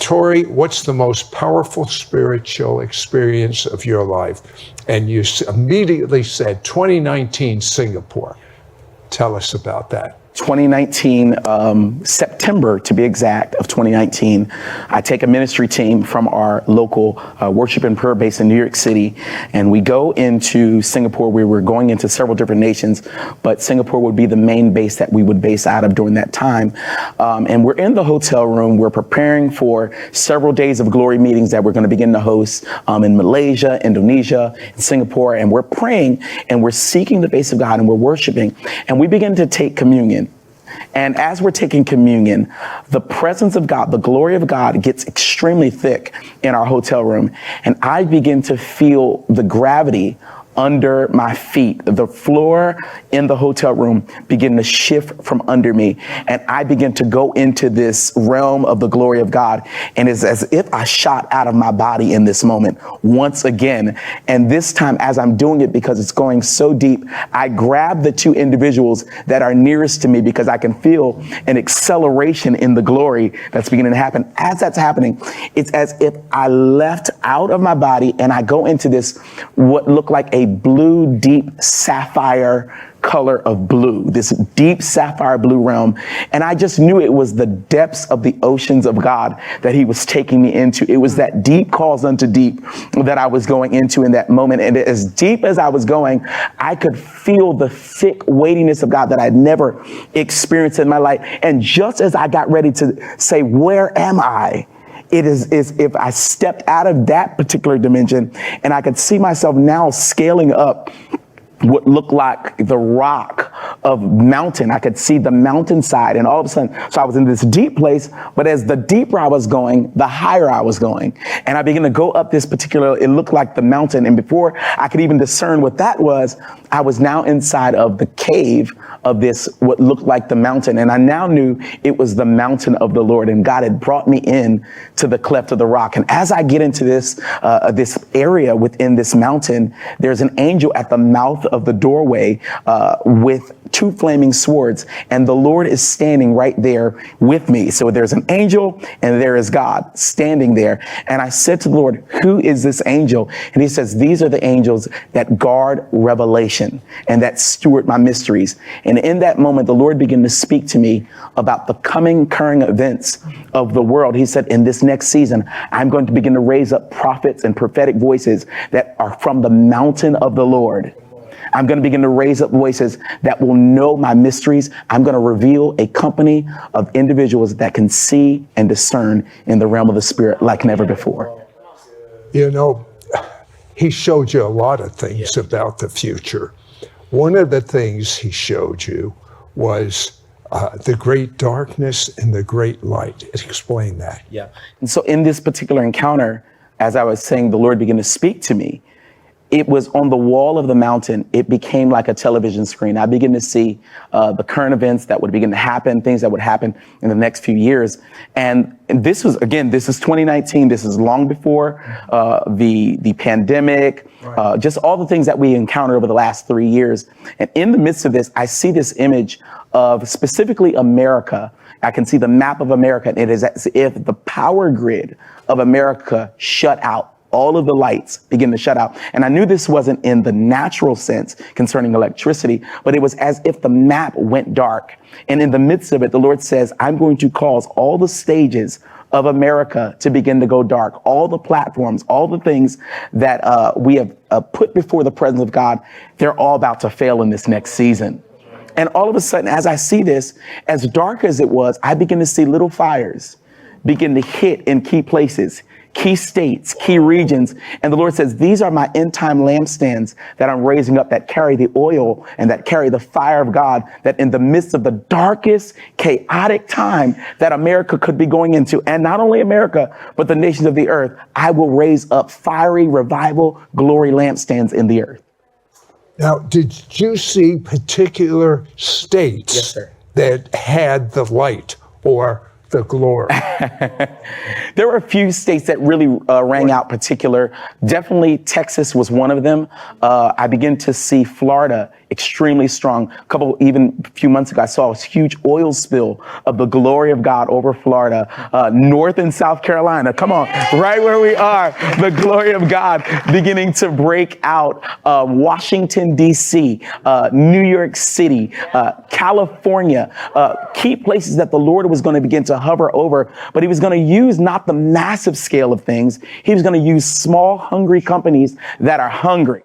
Torrey, what's the most powerful spiritual experience of your life? And you immediately said 2019 Singapore. Tell us about that. 2019, September to be exact, of 2019, I take a ministry team from our local worship and prayer base in New York City, and we go into Singapore. We were going into several different nations, but Singapore would be the main base that we would base out of during that time. And we're in the hotel room. We're preparing for several days of glory meetings that we're going to begin to host in Malaysia, Indonesia, and Singapore. And we're praying and we're seeking the face of God and we're worshiping, and we begin to take communion. And as we're taking communion, the presence of God, the glory of God gets extremely thick in our hotel room. And I begin to feel the gravity under my feet. The floor in the hotel room began to shift from under me. And I begin to go into this realm of the glory of God. And it's as if I shot out of my body in this moment once again. And this time, as I'm doing it, because it's going so deep, I grab the two individuals that are nearest to me because I can feel an acceleration in the glory that's beginning to happen. As that's happening, it's as if I left out of my body and I go into this, what looked like a blue, deep sapphire color of blue, this deep sapphire blue realm. And I just knew it was the depths of the oceans of God that he was taking me into. It was that deep calls unto deep that I was going into in that moment. And as deep as I was going, I could feel the thick weightiness of God that I'd never experienced in my life. And just as I got ready to say, where am I? It is if I stepped out of that particular dimension and I could see myself now scaling up what looked like the rock of mountain. I could see the mountainside, and all of a sudden, so I was in this deep place, but as the deeper I was going, the higher I was going. And I began to go up this particular, it looked like the mountain. And before I could even discern what that was, I was now inside of the cave of this, what looked like the mountain. And I now knew it was the mountain of the Lord, and God had brought me in to the cleft of the rock. And as I get into this area within this mountain, there's an angel at the mouth of the doorway with two flaming swords, and the Lord is standing right there with me. So there's an angel and there is God standing there. And I said to the Lord, who is this angel? And he says, these are the angels that guard revelation and that steward my mysteries. And in that moment, the Lord began to speak to me about the current events of the world. He said, in this next season, I'm going to begin to raise up prophets and prophetic voices that are from the mountain of the Lord. I'm going to begin to raise up voices that will know my mysteries. I'm going to reveal a company of individuals that can see and discern in the realm of the spirit like never before. You know, he showed you a lot of things about the future. One of the things he showed you was the great darkness and the great light. Explain that. Yeah. And so in this particular encounter, as I was saying, the Lord began to speak to me. It was on the wall of the mountain. It became like a television screen. I began to see the current events that would begin to happen, things that would happen in the next few years. And this was, again, this is 2019. This is long before the pandemic, just all the things that we encountered over the last 3 years. And in the midst of this, I see this image of specifically America. I can see the map of America. And it is as if the power grid of America shut out. All of the lights begin to shut out. And I knew this wasn't in the natural sense concerning electricity, but it was as if the map went dark. And in the midst of it, the Lord says, I'm going to cause all the stages of America to begin to go dark. All the platforms, all the things that we have put before the presence of God, they're all about to fail in this next season. And all of a sudden, as I see this, as dark as it was, I begin to see little fires begin to hit in key places, key states, key regions. And the Lord says, these are my end time lampstands that I'm raising up that carry the oil and that carry the fire of God, that in the midst of the darkest, chaotic time that America could be going into, and not only America, but the nations of the earth, I will raise up fiery revival, glory lampstands in the earth. Now, did you see particular states that had the light or the glory? There were a few states that really rang out particular. Definitely Texas was one of them. I began to see Florida extremely strong. Even a few months ago, I saw a huge oil spill of the glory of God over Florida, North and South Carolina. Come on, right where we are, the glory of God beginning to break out. Washington, D.C., New York City, California, key places that the Lord was going to begin to hover over, but he was going to use not the massive scale of things. He was going to use small, hungry companies that are hungry.